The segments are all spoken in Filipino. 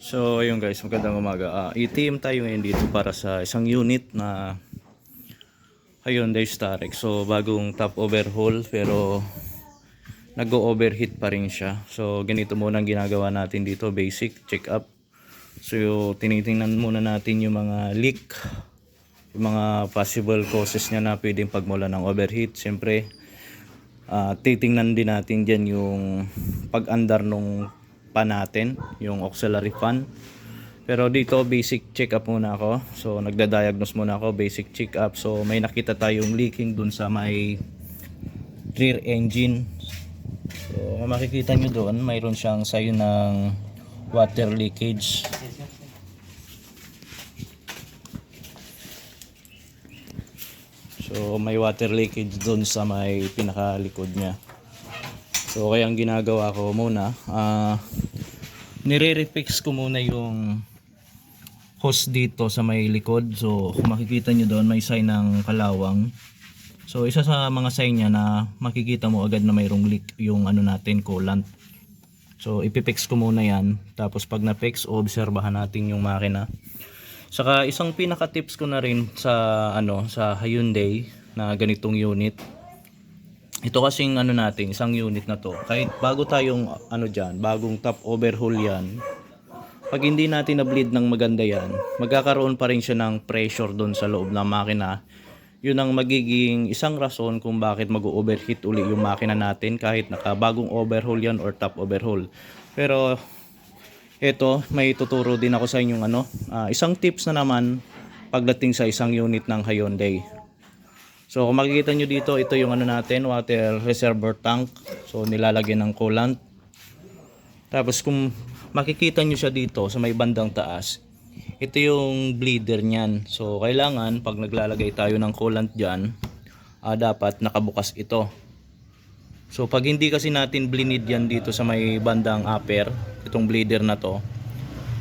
So ayun guys, magandang umaga. I-team tayo ngayon dito para sa isang unit na Hyundai Starex. So bagong top overhaul pero nag-overheat pa rin siya. So ganito muna ang ginagawa natin dito, basic check up. So tinitingnan muna natin yung mga leak, yung mga possible causes niya na pwedeng pagmula ng overheat. Siyempre, titingnan din natin dyan yung pag-andar nung pan natin, yung auxiliary fan. Pero dito basic check up muna ako. So nagda-diagnose muna ako, basic check up. So may nakita tayong leaking dun sa may rear engine. So kung makikita nyo doon, mayroon siyang sign ng water leakage. So may water leakage doon sa may pinakalikod niya. So kaya ang ginagawa ko muna, nire-refix ko muna yung hose dito sa may likod. So kung makikita nyo doon, may sign ng kalawang. So isa sa mga sign niya na makikita mo agad na mayroong leak yung ano natin, coolant. So ipipix ko muna yan. Tapos pag na-fix, obserbahan natin yung makina. Saka isang pinaka tips ko na rin sa sa Hyundai na ganitong unit. Ito kasing natin, isang unit na to. Kahit bago tayong diyan, bagong top overhaul yan. Pag hindi natin na-bleed ng maganda yan, magkakaroon pa rin siya ng pressure doon sa loob ng makina. Yun ang magiging isang rason kung bakit mag-overheat uli yung makina natin kahit nakabagong overhaul yan or top overhaul. Pero ito, may tuturo din ako sa inyong isang tips na naman pagdating sa isang unit ng Hyundai. So kung makikita nyo dito, ito yung natin, water reservoir tank. So nilalagyan ng coolant. Tapos kung makikita nyo siya dito sa may bandang taas, ito yung bleeder nyan. So kailangan pag naglalagay tayo ng coolant dyan, dapat nakabukas ito. So pag hindi kasi natin blinid yan dito sa may bandang upper, itong bleeder na to,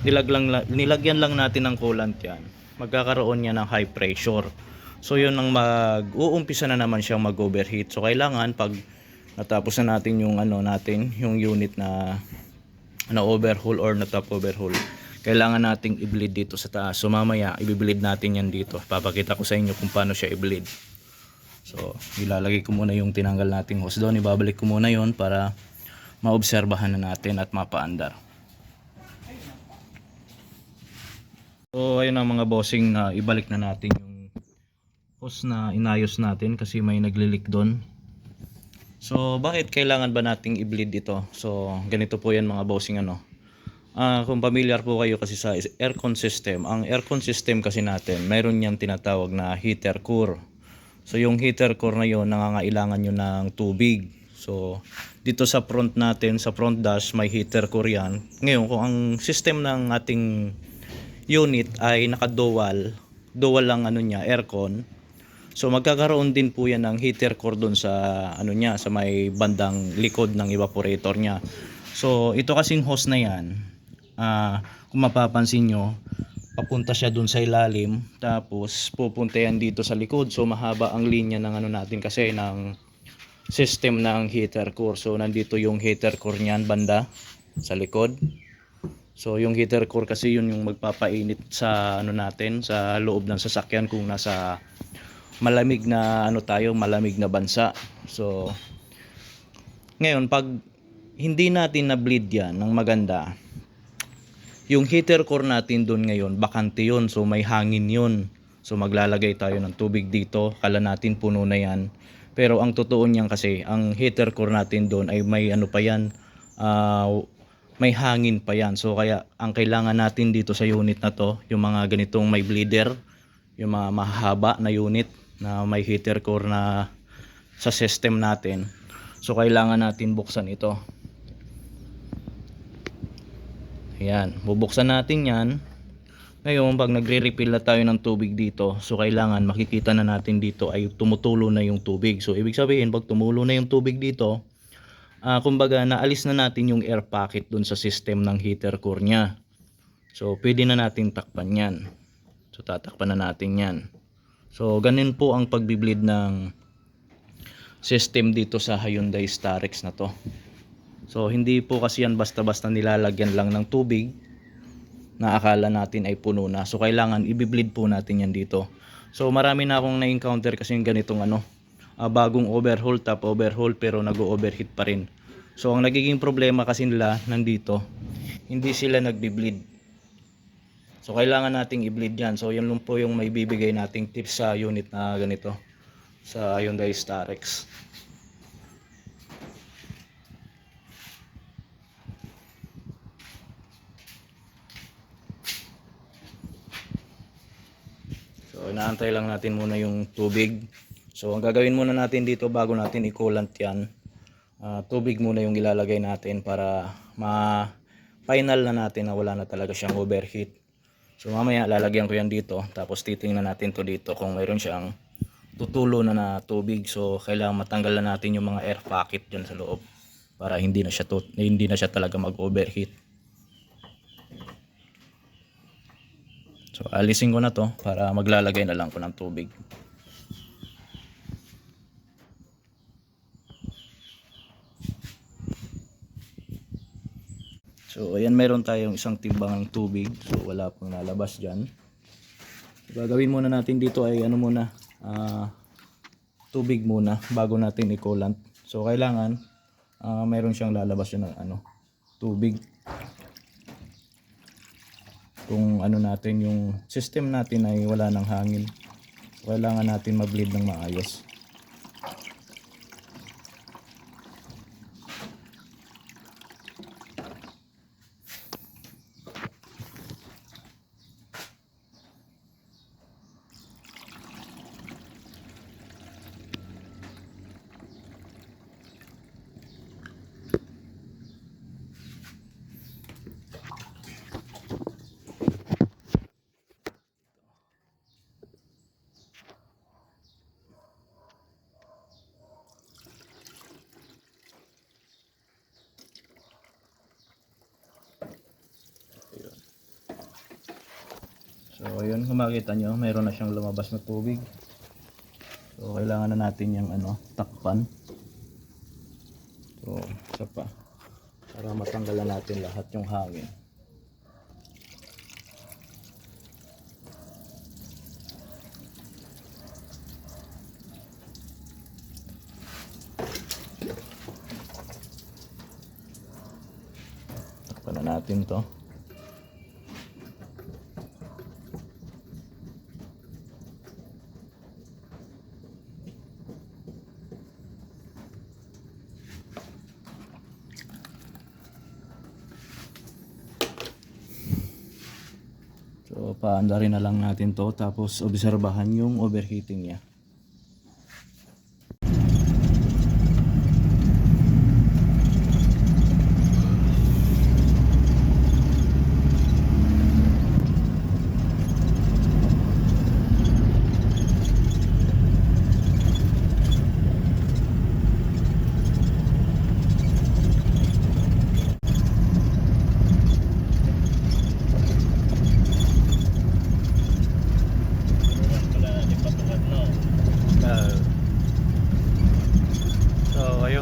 nilagyan lang natin ng coolant yan, magkakaroon niya ng high pressure. So yun ang uumpisa na naman siyang mag-overheat. So kailangan pag natapos na natin yung yung unit na overhaul or na top overhaul, kailangan nating i-bleed dito sa taas. So mamaya i-bleed natin yan dito. Papakita ko sa inyo kung paano siya i-bleed. So ilalagay ko muna yung tinanggal nating hose doon. Ibabalik ko muna yon para maobserbahan na natin at mapaandar. So ayun ang mga bossing, na ibalik na natin yung hose na inayos natin kasi may nagli-leak doon. So bakit kailangan ba nating i-bleed ito? So ganito po yan mga bossing kung familiar po kayo kasi sa aircon system, ang aircon system kasi natin, mayroon niyang tinatawag na heater core. So yung heater core na yon, nangangailangan nyo ng tubig. So dito sa front natin, sa front dash, may heater core yan. Ngayon kung ang system ng ating unit ay naka-dual lang aircon, so magkakaroon din po yan ng heater core doon sa sa may bandang likod ng evaporator niya. So ito kasing hose na yan, kung mapapansin nyo, papunta siya dun sa ilalim, tapos pupunta yan dito sa likod. So mahaba ang linya ng natin kasi ng system ng heater core. So nandito yung heater core niyan banda sa likod. So yung heater core kasi yun yung magpapainit sa natin, sa loob ng sasakyan kung nasa malamig na malamig na bansa. So ngayon pag hindi natin na bleed yan ng maganda, yung heater core natin doon ngayon, bakante yun. So may hangin yun. So maglalagay tayo ng tubig dito. Kala natin puno na yan. Pero ang totoo niyan kasi, ang heater core natin doon ay may pa yan. May hangin pa yan. So kaya ang kailangan natin dito sa unit na to, yung mga ganitong may bleeder, yung mga mahaba na unit na may heater core na sa system natin. So kailangan natin buksan ito. Ayan, bubuksan natin yan. Ngayon pag nagre-refill na tayo ng tubig dito, so kailangan makikita na natin dito ay tumutulo na yung tubig. So ibig sabihin pag tumulo na yung tubig dito, kumbaga naalis na natin yung air pocket dun sa system ng heater core nya. So pwede na natin takpan yan. So tatakpan na natin yan. So ganun po ang pagbi-bleed ng system dito sa Hyundai Starex na to. So hindi po kasi yan basta-basta nilalagyan lang ng tubig. na akala natin ay puno na. So kailangan i-bleed po natin yan dito. So marami na akong na-encounter kasi yung ganitong bagong overhaul, top overhaul, pero nag-overheat pa rin. So ang nagiging problema kasi nila nandito, hindi sila nagbi-bleed. So kailangan nating i-bleed yan. So yun lang po yung may bibigay nating tips sa unit na ganito, sa Hyundai Starex. So inaantay lang natin muna yung tubig. So ang gagawin muna natin dito bago natin i-coolant yan, tubig muna yung ilalagay natin para ma-final na natin na wala na talaga siyang overheat. So mamaya lalagyan ko yan dito, tapos titingnan natin to dito kung mayroon siyang tutulo na tubig. So kailangan matanggal na natin yung mga air pocket dyan sa loob para hindi na siya talaga mag-overheat. So alisin ko na to para maglalagay na lang ko ng tubig. So ayan, meron tayong isang timbang ng tubig. So wala pong lalabas dyan. Gagawin muna natin dito ay tubig muna bago natin i-coolant. So kailangan mayroon siyang lalabas yun ng tubig. Kung natin yung system natin ay wala ng hangin, kailangan natin mag-bleed ng maayos. So ayun, kung makikita nyo, mayroon na siyang lumabas na tubig. So kailangan na natin yung takpan. So isa pa, para matanggalan natin lahat yung hangin. Takpan na natin to. So paandarin na lang natin to, tapos obserbahan yung overheating niya.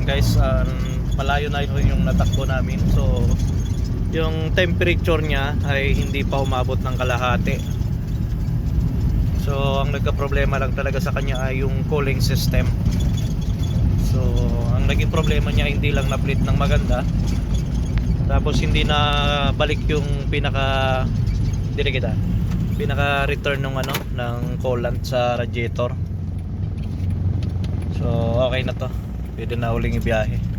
Guys, malayo na yung natakbo namin. So yung temperature niya ay hindi pa umabot ng kalahati. So ang nagka-problema lang talaga sa kanya ay yung cooling system. So ang naging problema niya, hindi lang na-bleed ng maganda, tapos hindi na balik yung pinaka return ng coolant sa radiator. So okay na to, pwede na uling ibiyahe.